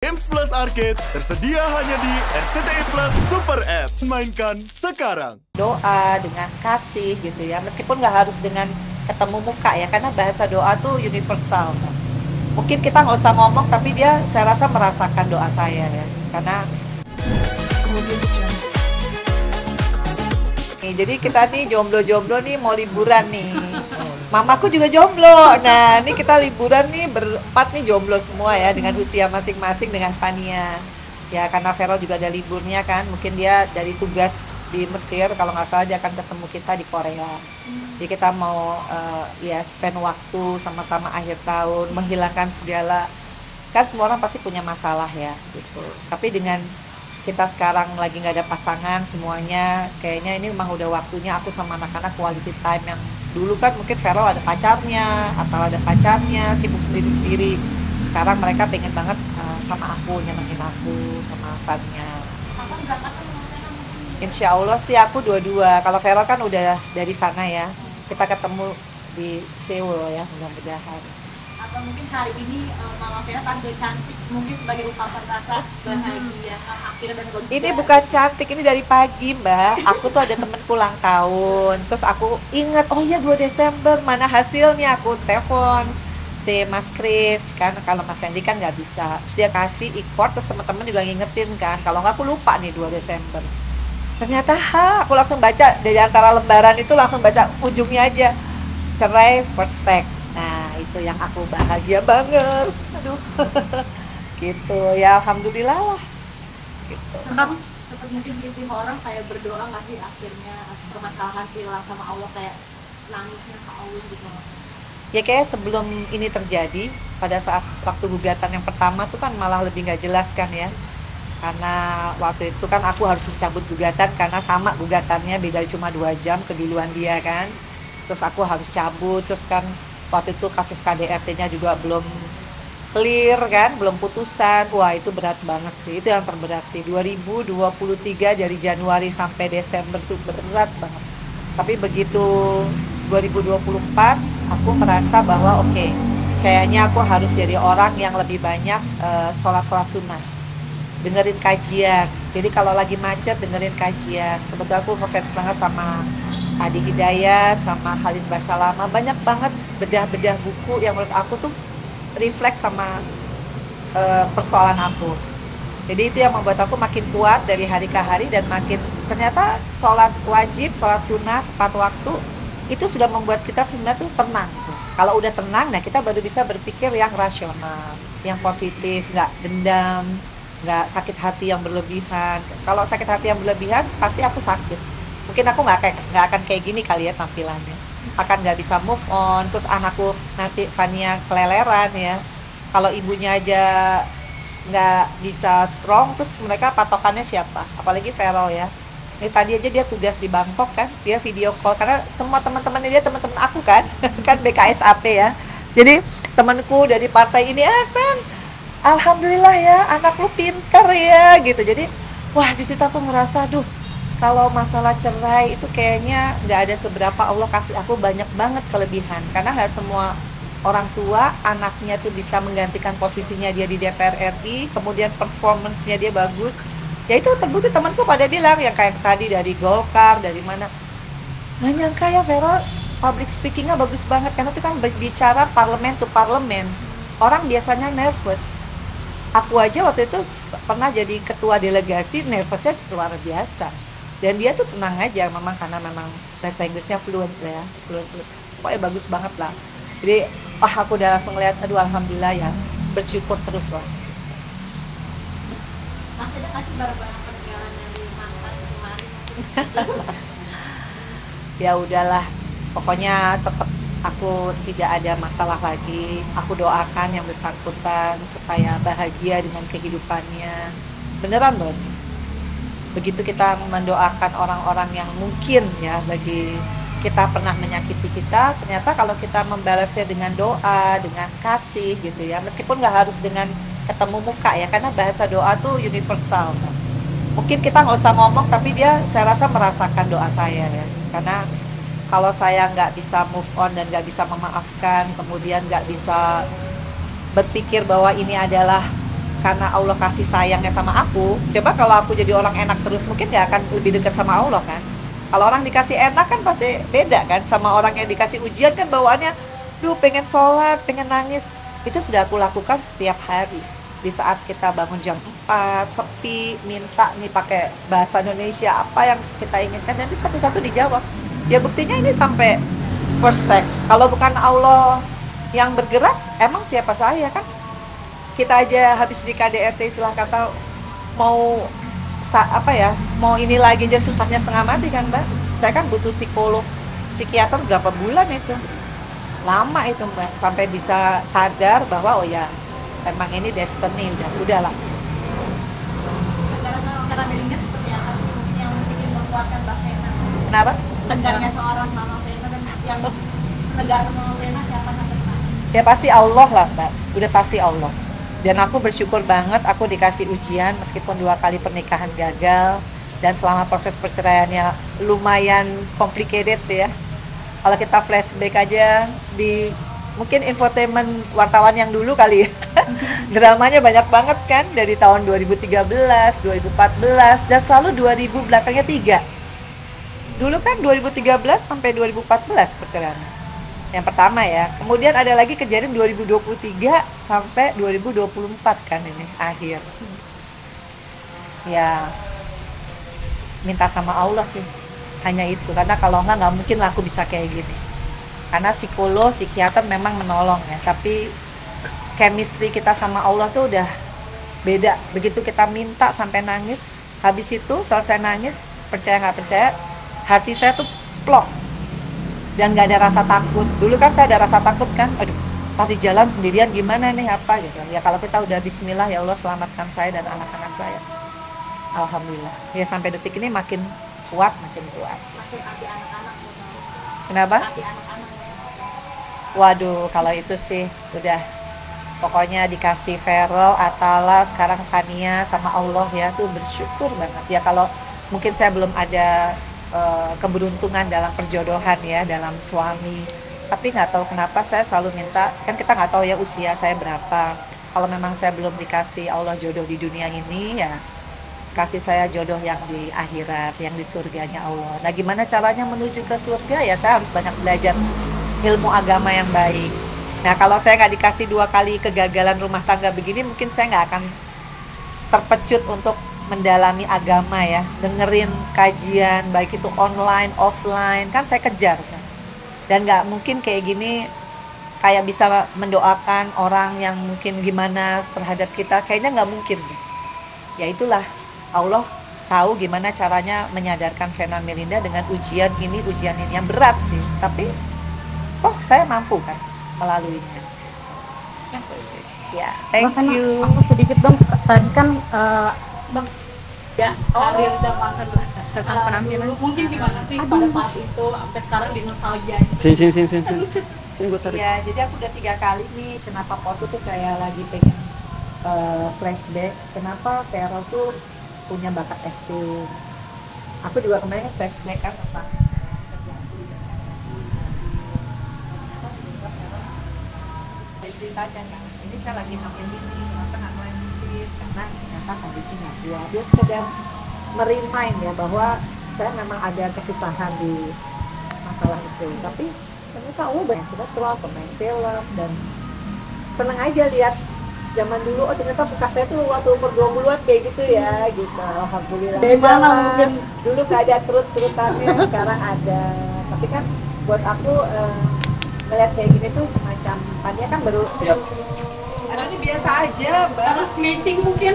Games Plus Arcade tersedia hanya di RCTI Plus Super App. Mainkan sekarang. Doa dengan kasih gitu ya, meskipun nggak harus dengan ketemu muka ya, karena bahasa doa tuh universal. Mungkin kita nggak usah ngomong, tapi dia saya rasa merasakan doa saya ya, karena jadi kita nih jomblo-jomblo nih mau liburan nih. Mamaku juga jomblo. Nah, ini kita liburan nih berempat nih jomblo semua ya, dengan usia masing-masing dengan Fania. Ya karena Vero juga ada liburnya kan, mungkin dia dari tugas di Mesir, kalau nggak salah dia akan ketemu kita di Korea. Jadi kita mau ya spend waktu sama-sama akhir tahun, menghilangkan segala, kan semua orang pasti punya masalah ya gitu. Tapi dengan kita sekarang lagi nggak ada pasangan semuanya, kayaknya ini memang udah waktunya aku sama anak-anak quality time. Yang dulu kan mungkin Vero ada pacarnya atau ada pacarnya sibuk sendiri-sendiri, sekarang mereka pengen banget sama aku, nyenengin aku sama Fania. Insya Allah sih aku dua-dua. Kalau Vero kan udah dari sana ya, kita ketemu di Seoul ya, mudah-mudahan. Atau mungkin hari ini Mama Vera tampil cantik, mungkin sebagai ungkapan rasa bahagia akhirnya dan bagus. Ini bukan cantik, ini dari pagi Mbak. Aku tuh ada temen ulang tahun, terus aku inget, oh iya 2 Desember, mana hasilnya, aku telepon si Mas Kris kan, kalau Mas Sandy kan nggak bisa, terus dia kasih import, terus teman-teman juga ngingetin kan, kalau nggak aku lupa nih 2 Desember. Ternyata aku langsung baca dari antara lembaran itu, langsung baca ujungnya aja, cerai first take. Nah itu yang aku bahagia banget, aduh. Gitu ya, alhamdulillah lah gitu. Sempat mungkin tim orang kayak berdoa nggak sih akhirnya permasalahan hilang sama Allah, kayak nangisnya ke Allah gitu. Ya kayak sebelum ini terjadi, pada saat waktu gugatan yang pertama tuh kan malah lebih nggak jelas kan ya, karena waktu itu kan aku harus mencabut gugatan karena sama gugatannya beda cuma 2 jam keduluan dia kan, terus aku harus cabut, terus kan waktu itu kasus KDRT-nya juga belum clear kan, belum putusan. Wah itu berat banget sih, itu yang terberat sih. 2023 dari Januari sampai Desember tuh berat banget. Tapi begitu 2024 aku merasa bahwa oke, kayaknya aku harus jadi orang yang lebih banyak sholat-sholat sunnah, dengerin kajian. Jadi kalau lagi macet dengerin kajian. Kebetulan aku ngefans banget sama Adi Hidayat, sama Halid Basalama, banyak banget bedah-bedah buku yang menurut aku tuh refleks sama persoalan aku. Jadi itu yang membuat aku makin kuat dari hari ke hari, dan makin ternyata sholat wajib, sholat sunnah tepat waktu itu sudah membuat kita sebenarnya tuh tenang. Kalau udah tenang, nah kita baru bisa berpikir yang rasional, yang positif, nggak dendam, nggak sakit hati yang berlebihan. Kalau sakit hati yang berlebihan pasti aku sakit. Mungkin aku nggak akan kayak gini kali ya tampilannya, akan nggak bisa move on. Terus anakku nanti Fania keleleran ya, kalau ibunya aja nggak bisa strong, terus mereka patokannya siapa? Apalagi Vero ya. Ini tadi aja dia tugas di Bangkok kan, dia video call karena semua teman-temannya dia teman-teman aku kan, kan BKSAP ya. Jadi temanku dari partai ini, Fen, alhamdulillah ya, anak lu pinter ya gitu. Jadi wah di situ aku ngerasa, duh, kalau masalah cerai itu kayaknya nggak ada seberapa, Allah kasih aku banyak banget kelebihan. Karena nggak semua orang tua anaknya tuh bisa menggantikan posisinya dia di DPR RI, kemudian performance-nya dia bagus. Ya itu terbukti, temanku pada bilang yang kayak tadi dari Golkar, dari mana, nggak nyangka ya Vero public speaking-nya bagus banget, karena itu kan berbicara parlemen to parlemen, orang biasanya nervous. Aku aja waktu itu pernah jadi ketua delegasi, nervousnya luar biasa. Dan dia tuh tenang aja, memang karena memang bahasa Inggrisnya fluent ya, fluent. Pokoknya bagus banget lah. Jadi aku udah langsung lihat, aduh alhamdulillah ya, bersyukur terus lah. Masih ada kasih barang-barang peninggalan dari mantan kemarin? Ya udahlah, pokoknya tetap aku tidak ada masalah lagi. Aku doakan yang bersangkutan supaya bahagia dengan kehidupannya. Beneran loh. Begitu kita mendoakan orang-orang yang mungkin ya bagi kita pernah menyakiti kita, ternyata kalau kita membalasnya dengan doa, dengan kasih gitu ya, meskipun nggak harus dengan ketemu muka ya, karena bahasa doa tuh universal. Mungkin kita nggak usah ngomong, tapi dia saya rasa merasakan doa saya ya. Karena kalau saya nggak bisa move on dan nggak bisa memaafkan, kemudian nggak bisa berpikir bahwa ini adalah karena Allah kasih sayangnya sama aku. Coba kalau aku jadi orang enak terus, mungkin gak akan lebih dekat sama Allah kan. Kalau orang dikasih enak kan pasti beda kan, sama orang yang dikasih ujian kan bawaannya, duh pengen sholat, pengen nangis. Itu sudah aku lakukan setiap hari. Di saat kita bangun jam 4, sepi, minta nih pakai bahasa Indonesia apa yang kita inginkan, dan itu satu-satu dijawab. Ya buktinya ini sampai first take. Kalau bukan Allah yang bergerak, emang siapa saya kan? Kita aja habis di KDRT istilah kata mau mau ini lagi aja susahnya setengah mati kan Mbak. Saya kan butuh psikolog, psikiater berapa bulan itu. Lama itu Mbak, sampai bisa sadar bahwa oh ya emang ini destiny, udahlah. Negara Melinda seperti apa yang bikin menguatkan Mbak Vena? Kenapa? Negaranya seorang Mama Vena dan yang negara Mama Vena siapa sampai sekarang? Ya pasti Allah lah Mbak, udah pasti Allah. Dan aku bersyukur banget aku dikasih ujian meskipun 2 kali pernikahan gagal, dan selama proses perceraiannya lumayan complicated ya. Kalau kita flashback aja di mungkin infotainment wartawan yang dulu kali ya. Dramanya banyak banget kan, dari tahun 2013, 2014, dan selalu 2000 belakangnya 3. Dulu kan 2013 sampai 2014 perceraian. Yang pertama ya. Kemudian ada lagi kejadian 2023 sampai 2024 kan ini akhir. Ya minta sama Allah sih. Hanya itu, karena kalau nggak mungkin lah aku bisa kayak gini. Karena psikolog, psikiater memang menolong ya, tapi chemistry kita sama Allah tuh udah beda. Begitu kita minta sampai nangis, habis itu selesai nangis, percaya nggak percaya, hati saya tuh plok dan nggak ada rasa takut. Dulu kan saya ada rasa takut kan, aduh tadi jalan sendirian gimana nih apa gitu. Ya kalau kita udah Bismillah, ya Allah selamatkan saya dan anak-anak saya. Alhamdulillah. Ya sampai detik ini makin kuat, makin kuat. Hati anak-anak. Kenapa? Hati anak-anak. Waduh, kalau itu sih udah pokoknya dikasih Feral, Atala, sekarang Fania sama Allah ya, tuh bersyukur banget. Ya kalau mungkin saya belum ada keberuntungan dalam perjodohan ya, dalam suami. Tapi nggak tahu kenapa saya selalu minta, kan kita nggak tahu ya usia saya berapa. Kalau memang saya belum dikasih Allah jodoh di dunia ini ya, kasih saya jodoh yang di akhirat, yang di surganya Allah. Nah gimana caranya menuju ke surga? Ya saya harus banyak belajar ilmu agama yang baik. Nah kalau saya nggak dikasih 2 kali kegagalan rumah tangga begini, mungkin saya nggak akan terpecut untuk mendalami agama ya, dengerin kajian baik itu online, offline, kan saya kejar kan. Dan nggak mungkin kayak gini kayak bisa mendoakan orang yang mungkin gimana terhadap kita, kayaknya nggak mungkin. Ya itulah, Allah tahu gimana caranya menyadarkan Vena Melinda dengan ujian ini yang berat sih, tapi saya mampu kan melaluinya. Ya, thank Bahkan you. aku sedikit dong, tadi kan Bang, ya karir zaman tentang penampilan. dulu mungkin gimana sih pada saat itu sampai sekarang di nostalgia? Sini gue tarik. Ya, jadi aku udah 3 kali nih kenapa pos tuh kayak lagi pengen flashback. Kenapa Vero tuh punya bakat acting. Aku juga kemarin flashback kan tentang ceritanya kan. Ini saya lagi ngambil ini, kenapa nggak lanjutin? Karena ternyata kondisi nggak kuat. Dia sekedar merimain ya bahwa saya memang ada kesusahan di masalah itu. Tapi ternyata Allah banyak setelah pemain film dan seneng aja lihat zaman dulu, oh ternyata bekas saya tuh waktu umur 20-an kayak gitu ya, gitu. Alhamdulillah. Beda lah mungkin. Dulu gak ada kerut-kerutannya, sekarang ada. Tapi kan buat aku ngeliat kayak gini tuh semacam, Fania kan baru siap. Aduh ini biasa aja, Mbak. Harus matching mungkin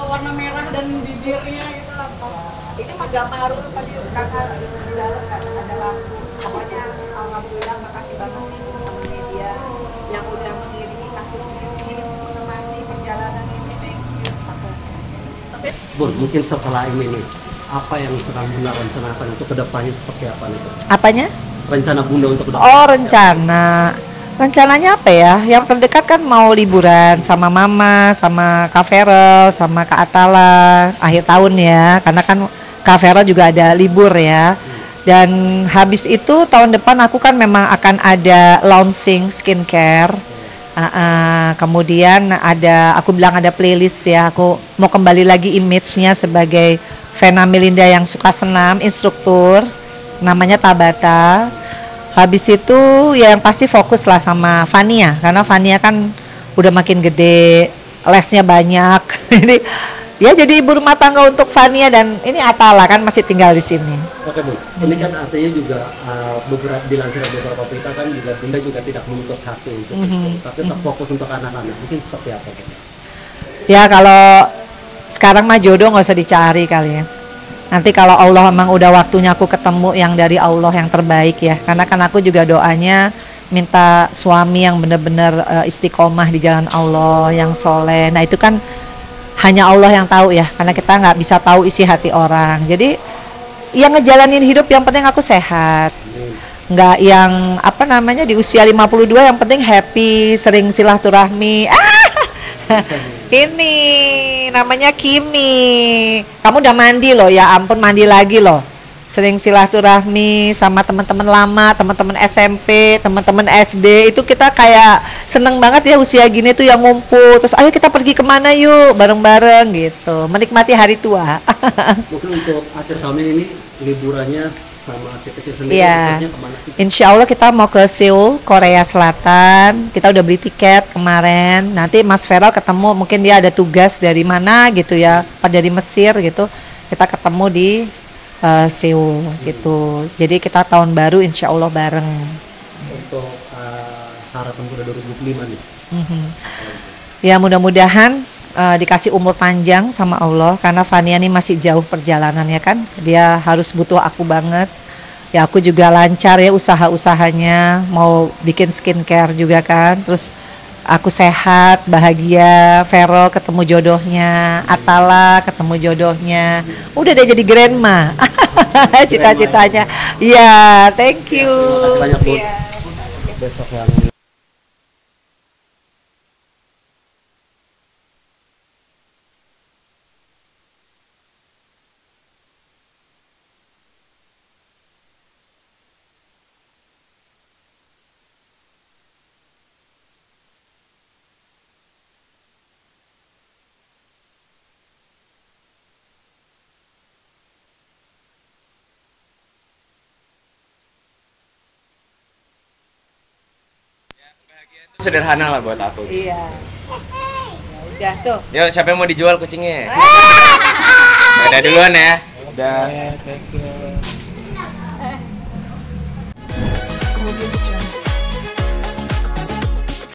warna merah dan bibirnya gitu atau Ini mah gambar tadi karena di dalam kan ada lampu. Pokoknya alhamdulillah makasih banget nih teman-teman media yang udah mengiringi kasus ini, menemani perjalanan ini. Thank you. Bun, mungkin setelah ini nih, apa yang sedang Bunda rencanakan untuk kedepannya seperti apa nih? Apanya? Rencana Bunda untuk kedepannya? Oh rencana. Rencananya apa ya? Yang terdekat kan mau liburan sama Mama, sama Kak Ferel, sama Kak Atala akhir tahun ya. Karena kan Kak Ferel juga ada libur ya. Dan habis itu tahun depan aku kan memang akan ada launching skincare. Kemudian aku bilang ada playlist ya, aku mau kembali lagi image-nya sebagai Vena Melinda yang suka senam, instruktur, namanya Tabata. Habis itu ya yang pasti fokus lah sama Fania, karena Fania kan udah makin gede, lesnya banyak. Jadi ya jadi ibu rumah tangga untuk Fania, dan ini Atala kan masih tinggal di sini. Oke Bu, ini kan artinya juga beberapa dilansir beberapa berita kan juga Bunda juga tidak menutup hati untuk itu, tapi tetap fokus untuk anak-anak. Mungkin seperti apa Bu? Ya kalau sekarang mah jodoh nggak usah dicari kali ya. Nanti kalau Allah memang udah waktunya aku ketemu yang dari Allah yang terbaik ya. Karena kan aku juga doanya minta suami yang benar-benar istiqomah di jalan Allah, yang soleh. Nah itu kan hanya Allah yang tahu ya, karena kita nggak bisa tahu isi hati orang. Jadi yang ngejalanin hidup yang penting aku sehat, nggak yang apa namanya di usia 52 yang penting happy, sering silaturahmi. Ini namanya Kimi, kamu udah mandi loh, ya ampun mandi lagi loh. Sering silaturahmi sama teman-teman lama, teman-teman SMP, teman-teman SD, itu kita kayak seneng banget ya usia gini tuh yang ngumpul, terus ayo kita pergi kemana yuk bareng-bareng gitu, menikmati hari tua. Mungkin untuk akhir tahun ini liburannya sama si kecil sendiri, Iya. kemana sih? Insya Allah kita mau ke Seoul, Korea Selatan. Kita udah beli tiket kemarin. Nanti Mas Feral ketemu, mungkin dia ada tugas dari mana gitu ya, apa dari Mesir gitu. Kita ketemu di Seoul gitu. Jadi kita tahun baru insya Allah bareng. Untuk harapan kuda 2025 nih. Ya mudah-mudahan dikasih umur panjang sama Allah, karena Fania ini masih jauh perjalanannya kan. Dia harus butuh aku banget. Ya aku juga lancar ya usaha-usahanya, mau bikin skincare juga kan. Terus aku sehat, bahagia, Ferol ketemu jodohnya, Atala ketemu jodohnya. Udah deh jadi grandma. Cita-citanya. Iya, thank you. Terima kasih banyak Bu. Iya. Besok yang Sederhana lah buat aku. Iya. Ya udah tuh. Yuk, siapa yang mau dijual kucingnya? Udah duluan ya. Udah.